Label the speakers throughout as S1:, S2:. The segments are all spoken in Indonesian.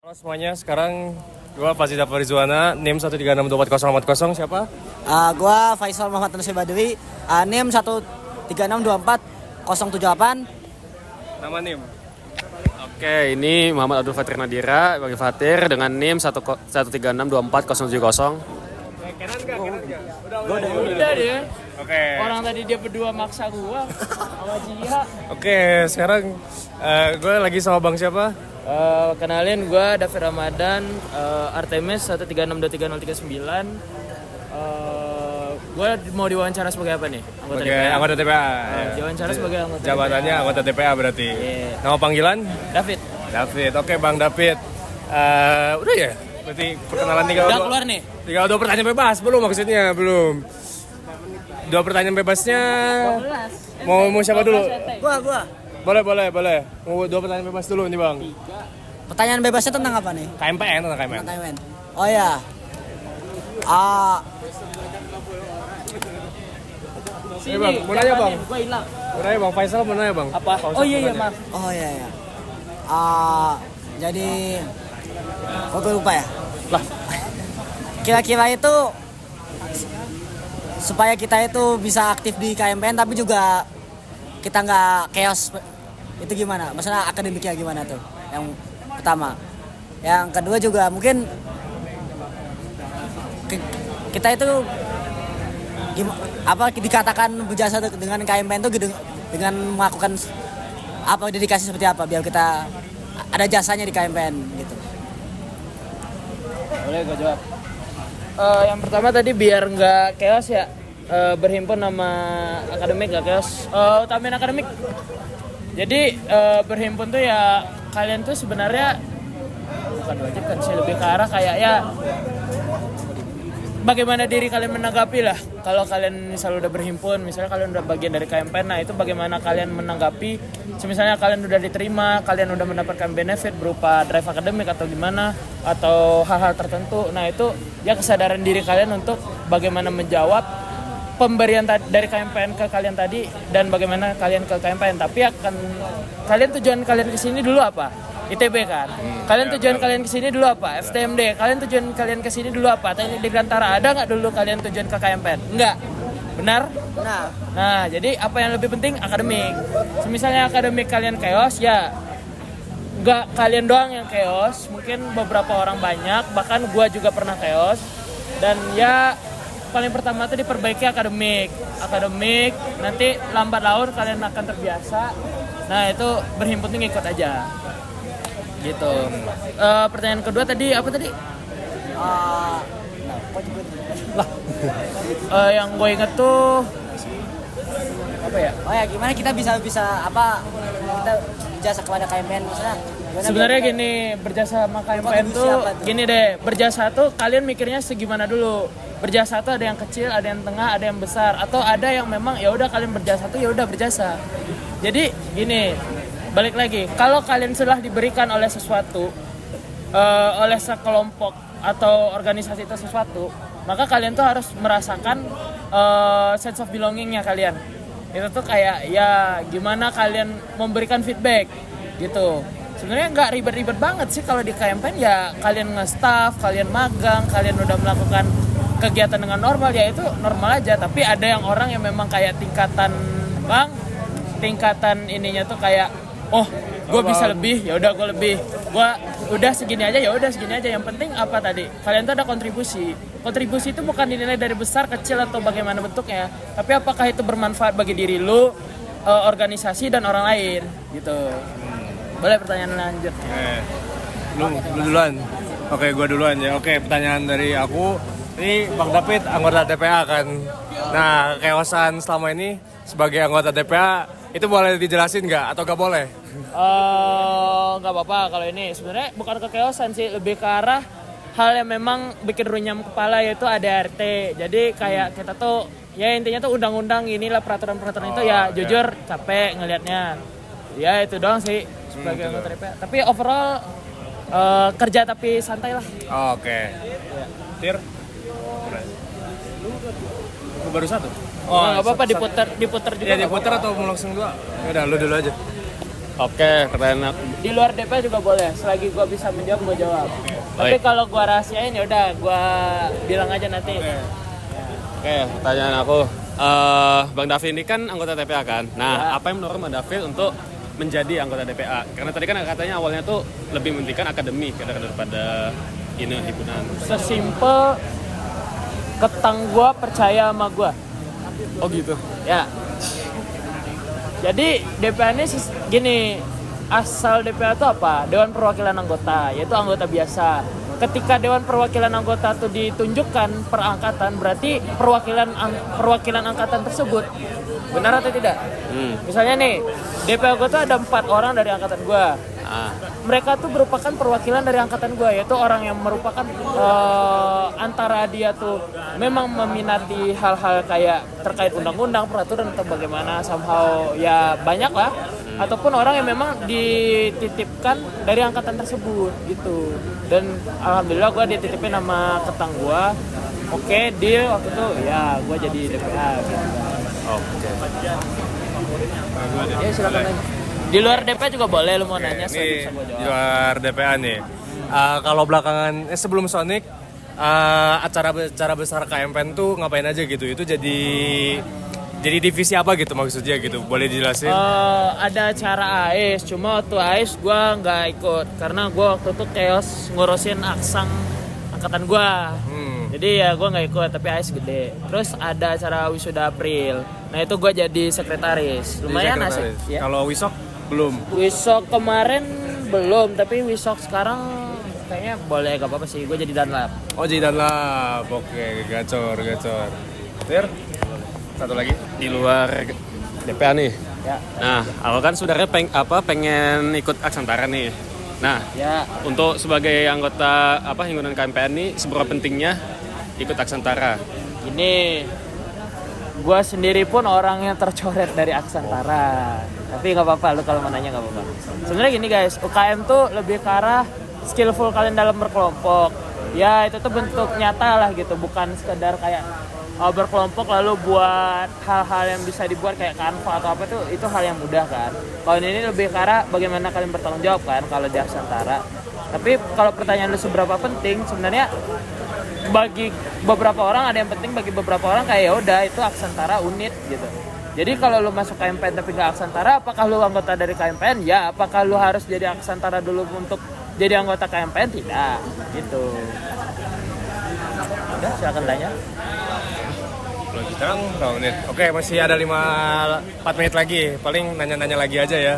S1: Halo semuanya, sekarang gue Fazida Farizwana, NIM 136240440. Siapa?
S2: Gua Faisal Muhammad Tanusir Badri, NIM 1362408.
S1: Nama NIM?
S3: Oke, ini Muhammad Abdul Fatir Nadira bagi Fatir dengan NIM 1362470.
S1: Kenan gak?
S4: Udah deh.
S1: Oke.
S4: Orang tadi dia berdua maksa gua sama Jia.
S1: Oke, sekarang gue lagi sama Bang siapa?
S4: Kenalin gua David Ramadan, Artemis 1362339. Gua mau diwawancara sebagai apa nih?
S1: Sebagai anggota TPA.
S4: Diwawancara sebagai anggota
S1: Jabatannya
S4: TPA.
S1: anggota TPA berarti.
S4: Iya.
S1: Nama panggilan?
S4: David.
S1: David. Oke, Bang David. Udah ya? Berarti perkenalan
S4: Udah keluar nih.
S1: Tinggal 2 pertanyaan bebas, belum maksudnya? Belum. 2 pertanyaan bebasnya. Mau siapa dulu?
S2: Gua.
S1: Boleh. Mau 2 pertanyaan bebas dulu nih, Bang.
S2: Pertanyaan bebasnya tentang apa nih?
S1: KMPN tentang KMPN.
S2: Tentang KMN. Oh ya.
S1: Eh, Bang, mau nanya, Bang.
S4: Gua hilang.
S1: Mau nanya, Bang. Faisal mau nanya, Bang.
S4: Apa? Oh iya maaf.
S2: Oh ya. Jadi gua lupa ya.
S1: Lah.
S2: Kira-kira itu supaya kita itu bisa aktif di KMPN tapi juga kita nggak chaos, itu gimana? Maksudnya akademiknya gimana tuh? Yang pertama. Yang kedua juga mungkin kita itu dikatakan berjasa dengan KMPN itu dengan melakukan apa, dedikasi seperti apa biar kita ada jasanya di KMPN gitu.
S4: Boleh gue jawab. Yang pertama tadi biar nggak chaos ya, berhimpun nama akademik nggak chaos. Utamain akademik. Jadi berhimpun tuh ya kalian tuh sebenarnya bukan wajib kan sih, lebih ke arah kayak ya bagaimana diri kalian menanggapi lah. Kalau kalian misalnya udah berhimpun, misalnya kalian udah bagian dari KMPN, nah itu bagaimana kalian menanggapi. Misalnya kalian udah diterima, kalian udah mendapatkan benefit berupa drive akademik atau gimana, atau hal-hal tertentu. Nah itu ya kesadaran diri kalian untuk bagaimana menjawab pemberian dari KMPN ke kalian tadi dan bagaimana kalian ke KMPN. Tapi akan kalian tujuan kalian kesini dulu apa? ITB kan. Kalian tujuan kalian kesini dulu apa? FTMD. Kalian tujuan kalian kesini dulu apa? Teknik Dirgantara. Ada nggak dulu kalian tujuan ke KMPN? Enggak. Benar?
S2: Benar.
S4: Nah, jadi apa yang lebih penting? Akademik. Misalnya akademik kalian chaos, ya nggak kalian doang yang chaos. Mungkin beberapa orang banyak, bahkan gua juga pernah chaos. Dan ya paling pertama itu diperbaiki akademik. Akademik, nanti lambat laun kalian akan terbiasa. Nah, itu berhimpun ngikut aja. Gitu. Pertanyaan kedua tadi apa tadi? Yang gue inget tuh apa ya?
S2: Oh ya, gimana kita bisa apa kita berjasa kepada KMPN maksudnya?
S4: Sebenarnya gini, berjasa sama KMPN tuh gini deh, berjasa tuh kalian mikirnya segimana dulu? Berjasa tuh ada yang kecil, ada yang tengah, ada yang besar, atau ada yang memang ya udah kalian berjasa tuh ya udah berjasa. Jadi gini, balik lagi, kalau kalian sudah diberikan oleh sesuatu, oleh sekelompok atau organisasi itu sesuatu, maka kalian tuh harus merasakan sense of belongingnya kalian. Itu tuh kayak ya gimana kalian memberikan feedback gitu. Sebenarnya nggak ribet-ribet banget sih kalau di KMPN, ya kalian nge-staff, kalian magang, kalian udah melakukan kegiatan dengan normal, ya itu normal aja. Tapi ada yang orang yang memang kayak tingkatan ininya tuh kayak gue bisa lebih, ya udah gue lebih, gue udah segini aja, ya udah segini aja. Yang penting apa tadi, kalian tuh ada kontribusi itu bukan dinilai dari besar kecil atau bagaimana bentuknya, tapi apakah itu bermanfaat bagi diri lu, organisasi dan orang lain gitu. Boleh pertanyaan lanjut?
S1: Lu duluan. Oke, gue duluan ya. Oke, pertanyaan dari aku. Ini Bang David anggota TPA kan. Nah, keosan selama ini sebagai anggota TPA itu boleh dijelasin nggak atau nggak boleh?
S4: Nggak apa-apa kalau ini. Sebenarnya bukan kekeosan sih, lebih ke arah hal yang memang bikin runyam kepala, yaitu ADRT. Jadi kayak kita tuh ya intinya tuh undang-undang inilah, peraturan-peraturan itu ya jujur capek ngelihatnya. Ya itu doang sih sebagai anggota TPA. Tapi overall kerja tapi santai lah.
S1: Oke. Tir. Aku baru satu.
S4: Nggak apa-apa, diputer juga.
S1: Ya diputer atau mau langsung dua? Ya udah, lu dulu aja.
S3: Oke, pertanyaan
S4: Di luar DP juga boleh, selagi gua bisa menjawab gua jawab. Tapi
S3: Baik.
S4: kalau gua rahasiain ya udah gua bilang aja nanti.
S3: Oke, pertanyaan aku. Bang Davi ini kan anggota TPA kan? Nah, apa yang mendorong Bang Davi untuk menjadi anggota TPA? Karena tadi kan katanya awalnya tuh lebih mementingkan akademik daripada ini himpunan.
S4: Sesimpel ketang gua percaya sama gua.
S3: Oh gitu.
S4: Ya. Jadi DPA ini gini, asal DPA itu apa? Dewan Perwakilan Anggota, yaitu anggota biasa. Ketika Dewan Perwakilan Anggota itu ditunjukkan per angkatan, berarti perwakilan angkatan tersebut benar atau tidak? Misalnya nih, DPA gue tuh ada 4 orang dari angkatan gue. Mereka tuh merupakan perwakilan dari angkatan gue, yaitu orang yang merupakan antara dia tuh memang meminati hal-hal kayak terkait undang-undang, peraturan atau bagaimana somehow ya banyak lah, ataupun orang yang memang dititipkan dari angkatan tersebut gitu. Dan alhamdulillah gue dititipin sama ketang gue. Oke, deal waktu itu ya gue jadi DPA gitu.
S3: Oke.
S4: Ya silakan aja. Di luar DPA juga boleh lu mau nanya,
S1: Ini
S4: bisa gua
S1: di
S4: jawab.
S1: luar DPA nih. Kalau belakangan sebelum Sonic acara besar KMPN tuh ngapain aja gitu? Itu jadi divisi apa gitu maksudnya gitu? Boleh dijelasin?
S4: Ada acara AIS, cuma waktu AIS gue nggak ikut karena gue waktu itu chaos ngurusin aksang angkatan gue. Jadi ya gue nggak ikut, tapi AIS gede. Terus ada acara wisuda April, nah itu gue jadi sekretaris. Lumayan
S1: Jadi
S4: asik.
S1: sekretaris.
S4: Ya.
S1: Kalau Wisok belum.
S4: Wisok kemarin belum, tapi Wisok sekarang kayaknya boleh, gak apa-apa sih. Gue jadi danlab.
S1: Oh jadi Danlab. Oke, gacor. Tir? Satu lagi.
S3: Di luar DPA nih.
S4: Ya.
S3: Nah, aku kan saudaranya pengen ikut Aksantara nih. Nah,
S4: Ya.
S3: untuk sebagai anggota himpunan KMPN nih, seberapa pentingnya ikut Aksantara?
S4: Ini gue sendiri pun orang yang tercoret dari Aksantara. Tapi nggak apa-apa, lu kalau mau nanya nggak apa-apa. Sebenarnya gini guys, UKM tuh lebih ke arah skillful kalian dalam berkelompok. Ya itu tuh bentuk nyata lah gitu, bukan sekedar kayak berkelompok lalu buat hal-hal yang bisa dibuat kayak Canva atau apa tuh, itu hal yang mudah kan. Kalau ini lebih ke arah bagaimana kalian bertanggung jawab kan kalau di Aksantara. Tapi kalau pertanyaan lu seberapa penting, sebenarnya bagi beberapa orang ada yang penting, bagi beberapa orang kayak ya udah itu Aksantara unit gitu. Jadi kalau lu masuk KMPN tapi nggak Aksantara, apakah lu anggota dari KMPN? Ya, apakah lu harus jadi Aksantara dulu untuk jadi anggota KMPN? Tidak, gitu. Udah, silakan tanya.
S1: Kalau sekarang berapa menit? Oke, masih ada 4 menit lagi. Paling nanya-nanya lagi aja ya.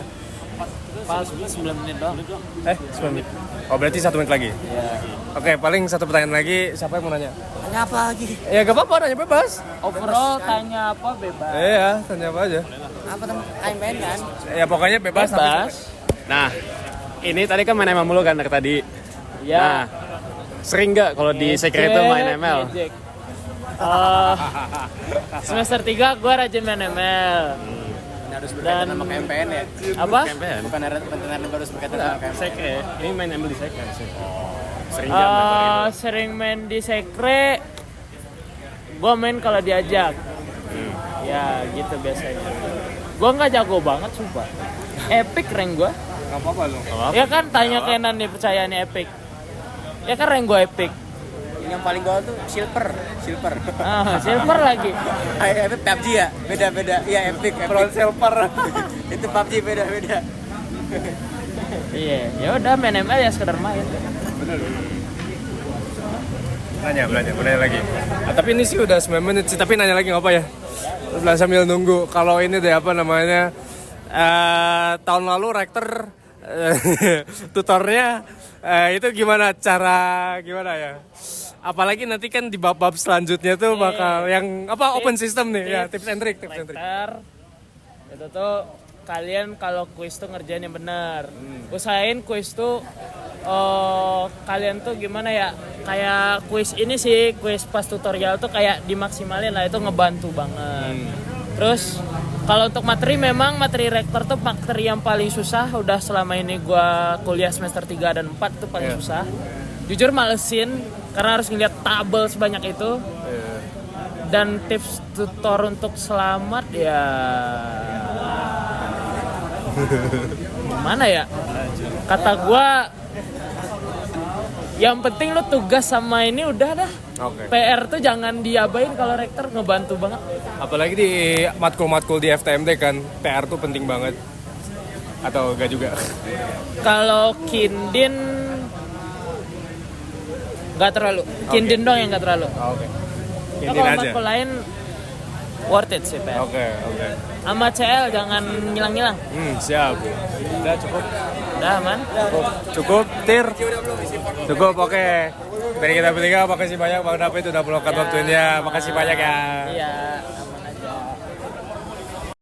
S4: Pas 9 menit doang.
S1: 9 menit. Oh berarti 1 menit lagi.
S4: Ya.
S1: Oke, paling satu pertanyaan lagi. Siapa yang mau nanya?
S2: Tanya apa lagi?
S1: Ya gak apa-apa, nanya bebas.
S4: Overall tanya apa bebas.
S1: Iya, tanya apa aja.
S2: Apa teman KMPN kan?
S1: Ya pokoknya bebas.
S4: Bebas.
S3: Nah, ini tadi kan main ML mulu kan dari tadi.
S4: Ya.
S3: Nah, sering nggak kalau di sekre itu main ML?
S4: Ngejek. Semester 3 gue rajin main ML.
S5: Harus berkaitan sama KMPN ya?
S4: Apa?
S3: KMPN.
S5: Bukan harus berkaitan sama KMPN.
S3: Sekre. Ini main ML di sekre sih. Sering jam lebarin.
S4: Sering main di sekre. Gue main kalau diajak. Ya gitu biasanya. Gue nggak jago banget sumpah. Epic rank gue.
S1: Gak apa-apa lu.
S4: Ya kan tanya Kenan nih percaya nih epic. Ya kan rank gue epic.
S5: Yang paling gol tuh silver.
S4: Silver lagi.
S5: Itu PUBG ya? Beda. Iya, epic.
S1: Silver.
S5: Itu PUBG beda.
S4: Iya, ya udah main ML ya sekedar main.
S1: Nanya lagi. Tapi ini sih udah 9 menit sih, tapi nanya lagi nggak apa ya? Udah sambil nunggu. Kalau ini deh apa namanya? Tahun lalu rektor tutornya itu gimana ya? Apalagi nanti kan di bab-bab selanjutnya tuh bakal yang apa open system nih ya, tips and trick.
S4: Rektor, itu tuh kalian kalau kuis tuh ngerjain yang benar. Usahain kuis tuh kalian tuh gimana ya, kayak kuis ini sih, kuis pas tutorial tuh kayak dimaksimalin lah, itu ngebantu banget. Terus kalau untuk materi, memang materi rektor tuh materi yang paling susah. Udah selama ini gua kuliah semester 3 dan 4 tuh paling susah. Jujur malesin karena harus ngeliat tabel sebanyak itu. Dan tips tutor untuk selamat ya gimana ya? Kata gua yang penting lu tugas sama ini udah dah.
S1: Oke.
S4: PR tuh jangan diabain kalau rektor ngebantu banget.
S1: Apalagi di matkul-matkul di FTMD kan, PR tuh penting banget. Atau enggak juga?
S4: Kalau Kindin nggak terlalu. Kindin dong yang nggak terlalu.
S1: Oke.
S4: Nah,
S1: Indin
S4: kalau
S1: aja.
S4: matkul lain worth it sih PR.
S1: Oke.
S4: Sama CL jangan ngilang-ngilang.
S1: Siap. Udah cukup.
S4: Udah aman.
S1: Cukup, Tir. Cukup, oke. Dari kita bertiga, makasih banyak Bang David udah meluangkan waktunya. Makasih banyak ya.
S4: Iya.